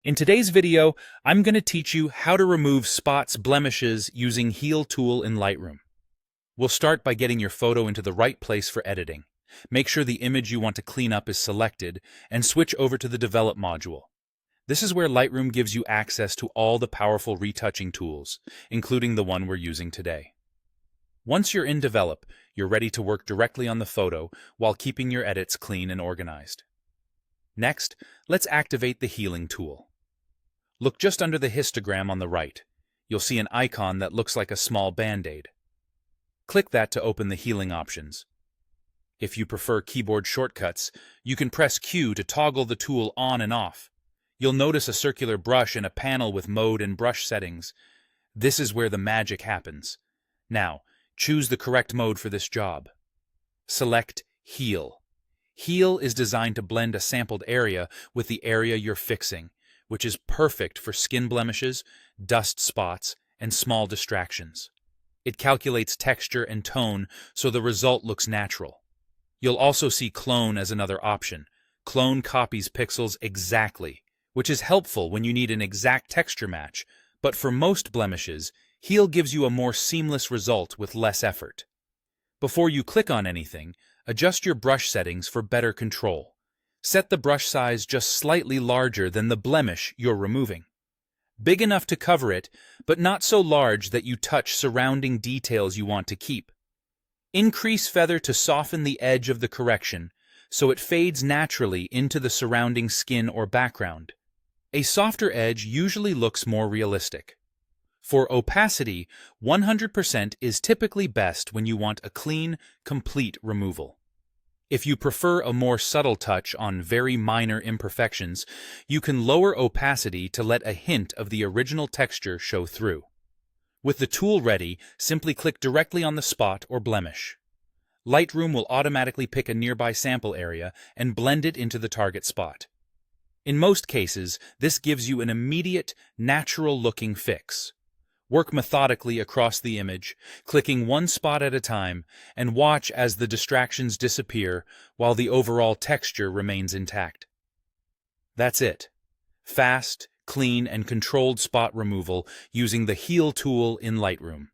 In today's video, I'm going to teach you how to remove spots, blemishes using Heal tool in Lightroom. We'll start by getting your photo into the right place for editing. Make sure the image you want to clean up is selected, and switch over to the Develop module. This is where Lightroom gives you access to all the powerful retouching tools, including the one we're using today. Once you're in Develop, you're ready to work directly on the photo while keeping your edits clean and organized. Next, let's activate the Healing tool. Look just under the histogram on the right. You'll see an icon that looks like a small band-aid. Click that to open the healing options. If you prefer keyboard shortcuts, you can press Q to toggle the tool on and off. You'll notice a circular brush and a panel with mode and brush settings. This is where the magic happens. Now, choose the correct mode for this job. Select Heal. Heal is designed to blend a sampled area with the area you're fixing, which is perfect for skin blemishes, dust spots, and small distractions. It calculates texture and tone so the result looks natural. You'll also see Clone as another option. Clone copies pixels exactly, which is helpful when you need an exact texture match, but for most blemishes, Heal gives you a more seamless result with less effort. Before you click on anything, adjust your brush settings for better control. Set the brush size just slightly larger than the blemish you're removing. Big enough to cover it, but not so large that you touch surrounding details you want to keep. Increase feather to soften the edge of the correction, so it fades naturally into the surrounding skin or background. A softer edge usually looks more realistic. For opacity, 100% is typically best when you want a clean, complete removal. If you prefer a more subtle touch on very minor imperfections, you can lower opacity to let a hint of the original texture show through. With the tool ready, simply click directly on the spot or blemish. Lightroom will automatically pick a nearby sample area and blend it into the target spot. In most cases, this gives you an immediate, natural-looking fix. Work methodically across the image, clicking one spot at a time, and watch as the distractions disappear while the overall texture remains intact. That's it. Fast, clean, and controlled spot removal using the Heal tool in Lightroom.